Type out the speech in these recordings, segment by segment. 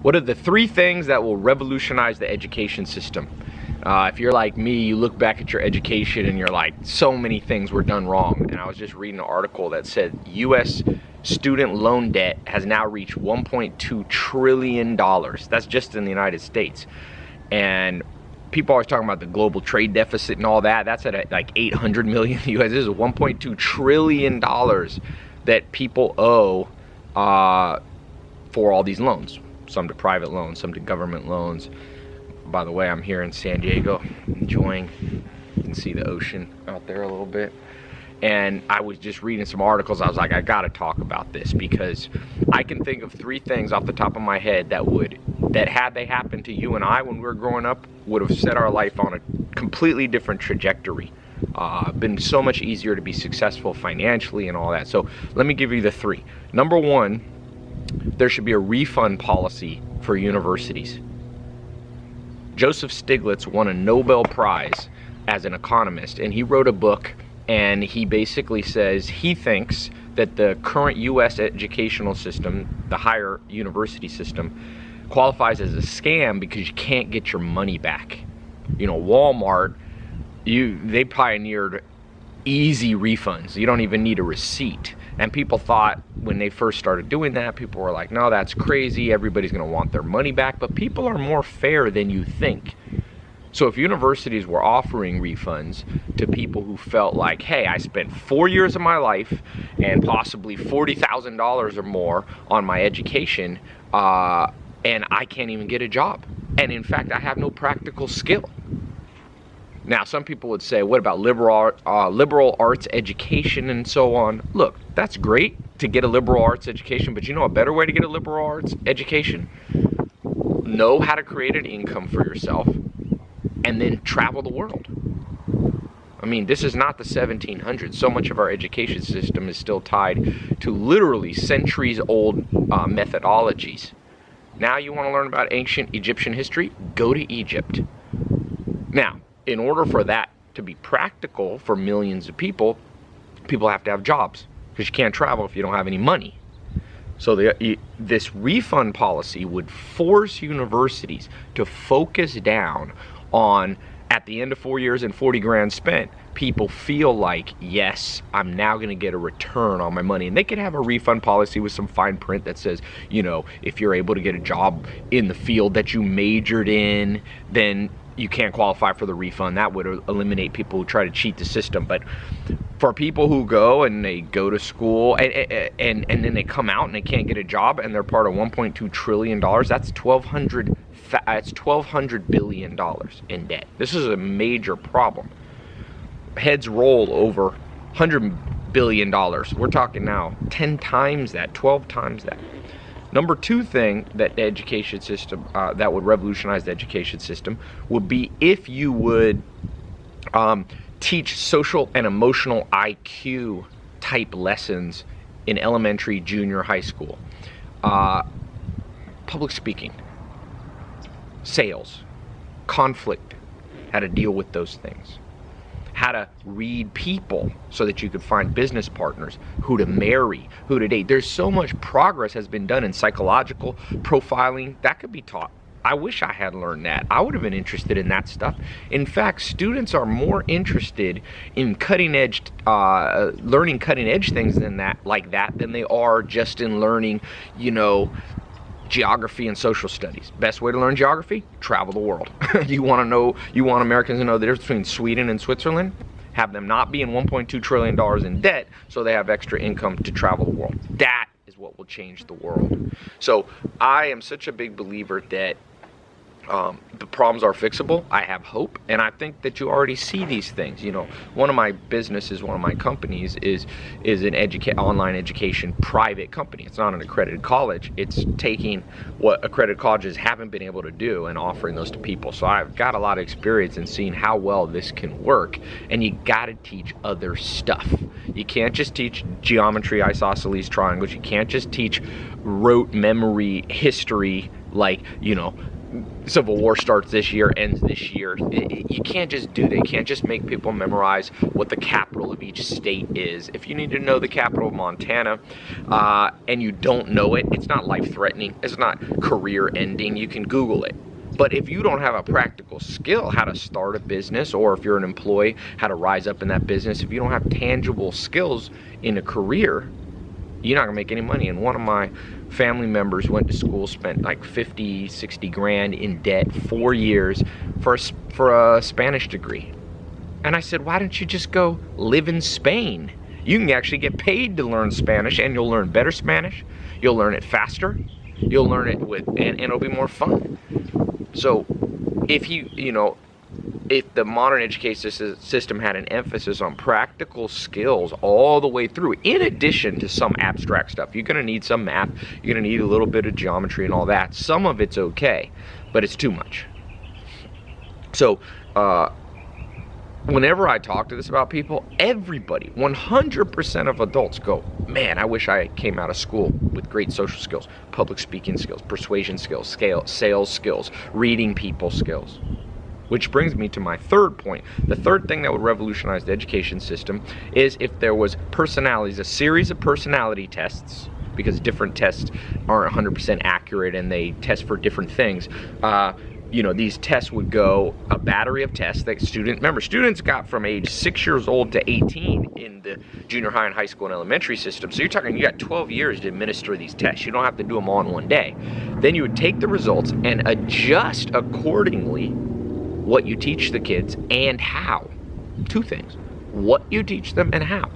What are the 3 things that will revolutionize the education system? If you're like me, you look back at your education and you're like, so many things were done wrong. And I was just reading an article that said U.S. student loan debt has now reached $1.2 trillion. That's just in the United States. And people always talking about the global trade deficit and all that. That's at like 800 million US. This is $1.2 trillion that people owe for all these loans. Some to private loans, some to government loans. By the way, I'm here in San Diego, enjoying, you can see the ocean out there a little bit. And I was just reading some articles. I was like, I gotta talk about this, because I can think of 3 things off the top of my head that had they happened to you and I when we were growing up, would have set our life on a completely different trajectory. Been so much easier to be successful financially and all that. So let me give you the 3. Number 1, there should be a refund policy for universities. Joseph Stiglitz won a Nobel Prize as an economist, and he wrote a book, and he basically says he thinks that the current U.S. educational system, the higher university system, qualifies as a scam because you can't get your money back. You know, Walmart, they pioneered easy refunds. You don't even need a receipt. And people thought when they first started doing that, people were like, no, that's crazy. Everybody's going to want their money back. But people are more fair than you think. So if universities were offering refunds to people who felt like, hey, I spent 4 years of my life and possibly $40,000 or more on my education, and I can't even get a job. And in fact, I have no practical skill. Now, some people would say, what about liberal arts education and so on? Look, that's great to get a liberal arts education, but you know a better way to get a liberal arts education? Know how to create an income for yourself and then travel the world. I mean, this is not the 1700s. So much of our education system is still tied to literally centuries old methodologies. Now you want to learn about ancient Egyptian history? Go to Egypt. Now, in order for that to be practical for millions of people, people have to have jobs, because you can't travel if you don't have any money. So this refund policy would force universities to focus down on, at the end of 4 years and 40 grand spent, people feel like, yes, I'm now going to get a return on my money. And they could have a refund policy with some fine print that says, you know, if you're able to get a job in the field that you majored in, then you can't qualify for the refund. That would eliminate people who try to cheat the system. But for people who go and they go to school and then they come out and they can't get a job and they're part of $1.2 trillion, that's $1,200 billion in debt. This is a major problem. Heads roll over $100 billion. We're talking now 10 times that, 12 times that. Number 2 thing that the education system, that would revolutionize the education system, would be if you would teach social and emotional IQ type lessons in elementary, junior, high school. Public speaking, sales, conflict, how to deal with those things. How to read people so that you could find business partners, who to marry, who to date. There's so much progress has been done in psychological profiling that could be taught. I wish I had learned that. I would have been interested in that stuff. In fact, students are more interested in learning cutting edge things than they are just in learning, you know, geography and social studies. Best way to learn geography? Travel the world. You want Americans to know the difference between Sweden and Switzerland? Have them not be in $1.2 trillion in debt so they have extra income to travel the world. That is what will change the world. So I am such a big believer that the problems are fixable. I have hope, and I think that you already see these things. You know, one of my businesses, one of my companies is an online education private company. It's not an accredited college. It's taking what accredited colleges haven't been able to do and offering those to people. So I've got a lot of experience in seeing how well this can work, and you got to teach other stuff. You can't just teach geometry, isosceles triangles. You can't just teach rote memory history, like, you know, Civil War starts this year, ends this year. You can't just do that. You can't just make people memorize what the capital of each state is. If you need to know the capital of Montana and you don't know it, it's not life-threatening. It's not career-ending. You can Google it. But if you don't have a practical skill, how to start a business, or if you're an employee, how to rise up in that business, if you don't have tangible skills in a career, you're not gonna make any money. And one of my family members went to school, spent like 50, 60 grand in debt, 4 years for a Spanish degree. And I said, why don't you just go live in Spain? You can actually get paid to learn Spanish, and you'll learn better Spanish. You'll learn it faster. You'll learn it and it'll be more fun. So if if the modern education system had an emphasis on practical skills all the way through, in addition to some abstract stuff, you're going to need some math, you're going to need a little bit of geometry and all that. Some of it's okay, but it's too much. So whenever I talk to this about people, everybody, 100% of adults go, man, I wish I came out of school with great social skills, public speaking skills, persuasion skills, sales skills, reading people skills. Which brings me to my third point. The third thing that would revolutionize the education system is if there was personalities, a series of personality tests, because different tests aren't 100% accurate and they test for different things. These tests would go, a battery of tests that students got from age 6 years old to 18 in the junior high and high school and elementary system. So you're talking, you got 12 years to administer these tests. You don't have to do them all in one day. Then you would take the results and adjust accordingly what you teach the kids and how. Two things, what you teach them and how.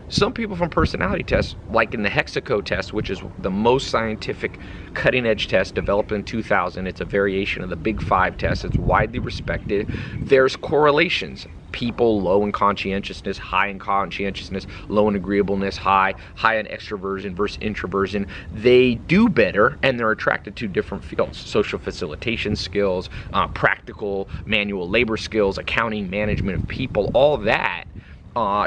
Some people from personality tests, like in the Hexaco test, which is the most scientific cutting edge test developed in 2000, it's a variation of the Big Five test, it's widely respected. There's correlations. People low in conscientiousness, high in conscientiousness, low in agreeableness, high in extroversion versus introversion, they do better and they're attracted to different fields. Social facilitation skills, practical manual labor skills, accounting, management of people, all that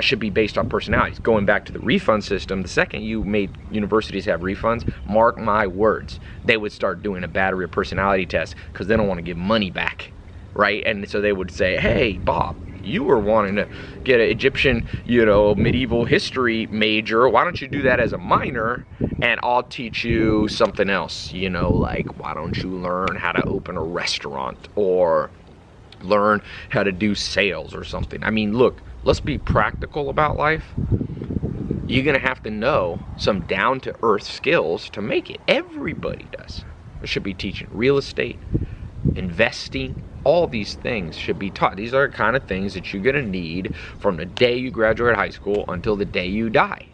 should be based on personalities. Going back to the refund system, the second you made universities have refunds, mark my words, they would start doing a battery of personality tests because they don't want to give money back, right? And so they would say, hey, Bob, you were wanting to get an Egyptian, medieval history major. Why don't you do that as a minor and I'll teach you something else, like why don't you learn how to open a restaurant or learn how to do sales or something. I mean, look, let's be practical about life. You're going to have to know some down-to-earth skills to make it. Everybody does. They should be teaching real estate, investing. All these things should be taught. These are the kind of things that you're going to need from the day you graduate high school until the day you die.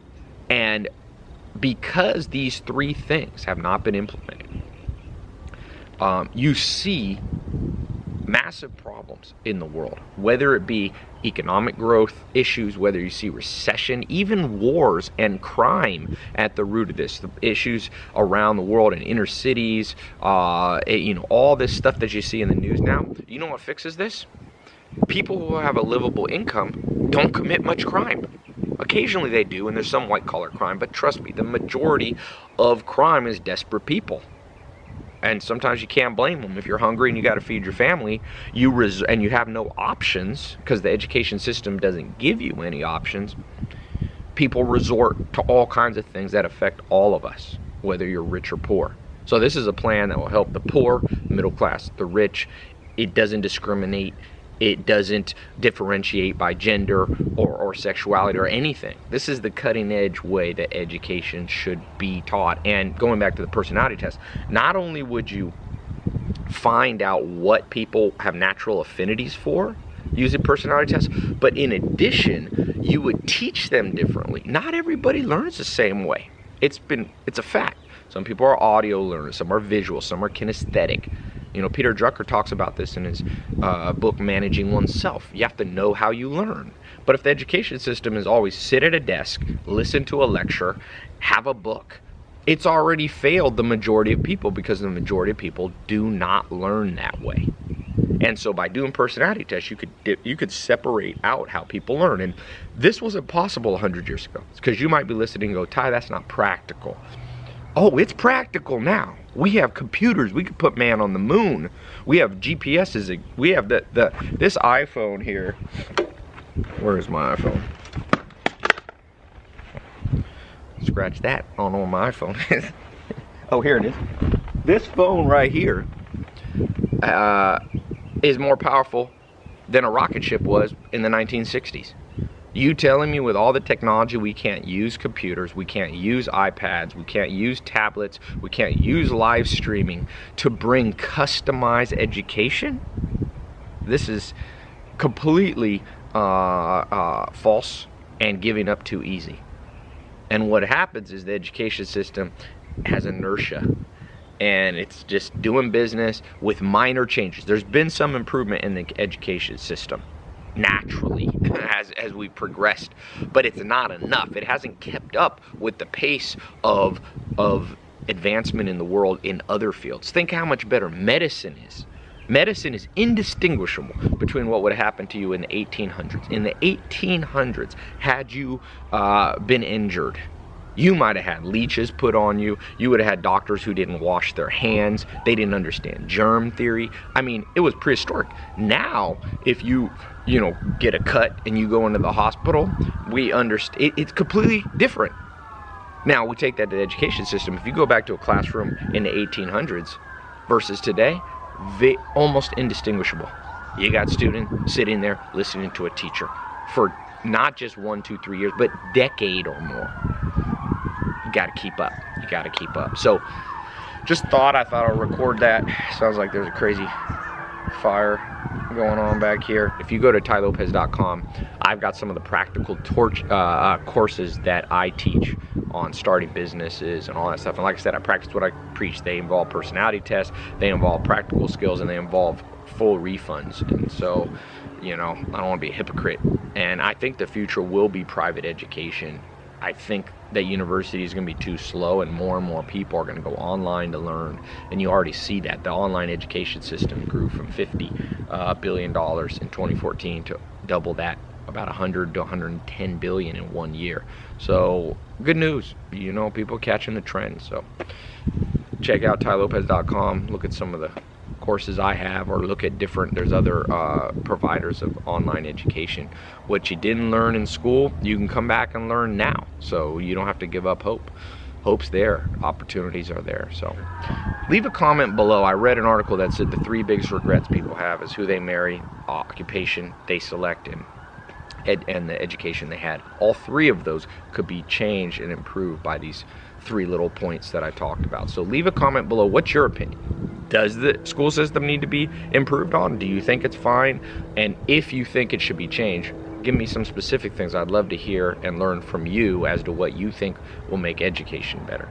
And because these three things have not been implemented, you see massive problems in the world, whether it be economic growth issues, whether you see recession, even wars and crime at the root of this, the issues around the world in inner cities, all this stuff that you see in the news now. You know what fixes this? People who have a livable income don't commit much crime. Occasionally they do, and there's some white collar crime, but trust me, the majority of crime is desperate people. And sometimes you can't blame them. If you're hungry and you got to feed your family, and you have no options because the education system doesn't give you any options, people resort to all kinds of things that affect all of us, whether you're rich or poor. So this is a plan that will help the poor, middle class, the rich. It doesn't discriminate. It doesn't differentiate by gender or sexuality or anything. This is the cutting edge way that education should be taught. And going back to the personality test, not only would you find out what people have natural affinities for using personality tests, but in addition, you would teach them differently. Not everybody learns the same way. It's a fact. Some people are audio learners, some are visual, some are kinesthetic. Peter Drucker talks about this in his book, Managing Oneself. You have to know how you learn. But if the education system is always sit at a desk, listen to a lecture, have a book, it's already failed the majority of people because the majority of people do not learn that way. And so by doing personality tests, you could separate out how people learn. And this wasn't possible 100 years ago. It's because you might be listening and go, Ty, that's not practical. Oh, it's practical now. We have computers. We could put man on the moon. We have GPSs. We have this iPhone here. Where is my iPhone? Scratch that. I don't know where my iPhone is. Oh, here it is. This phone right here is more powerful than a rocket ship was in the 1960s. You telling me with all the technology we can't use computers, we can't use iPads, we can't use tablets, we can't use live streaming to bring customized education? This is completely false and giving up too easy. And what happens is the education system has inertia, and it's just doing business with minor changes. There's been some improvement in the education system naturally as we progressed, but it's not enough. It hasn't kept up with the pace of advancement in the world in other fields. Think how much better medicine is. Medicine is indistinguishable between what would happen to you in the 1800s. In the 1800s, had you been injured, you might have had leeches put on you. You would have had doctors who didn't wash their hands. They didn't understand germ theory. I mean, it was prehistoric. Now, if you get a cut and you go into the hospital, we understand. It's completely different. Now, we take that to the education system. If you go back to a classroom in the 1800s versus today, they almost indistinguishable. You got students sitting there listening to a teacher for not just 1, 2, 3 years, but decade or more. You got to keep up. You got to keep up. So, I thought I'll record that. Sounds like there's a crazy fire going on back here. If you go to tylopez.com, I've got some of the practical courses that I teach on starting businesses and all that stuff. And like I said, I practice what I preach. They involve personality tests, they involve practical skills, and they involve full refunds. And so, I don't want to be a hypocrite. And I think the future will be private education. I think that university is going to be too slow, and more people are going to go online to learn. And you already see that. The online education system grew from $50 billion in 2014 to double that, about 100 to 110 billion in 1 year. So good news, people catching the trend. So check out tylopez.com, look at some of the courses I have, or look at there's other providers of online education. What you didn't learn in school, you can come back and learn now. So you don't have to give up hope. Hope's there, opportunities are there. So leave a comment below. I read an article that said the 3 biggest regrets people have is who they marry, occupation they select, and the education they had. All 3 of those could be changed and improved by these 3 little points that I talked about. So leave a comment below. What's your opinion? Does the school system need to be improved on? Do you think it's fine? And if you think it should be changed, give me some specific things. I'd love to hear and learn from you as to what you think will make education better.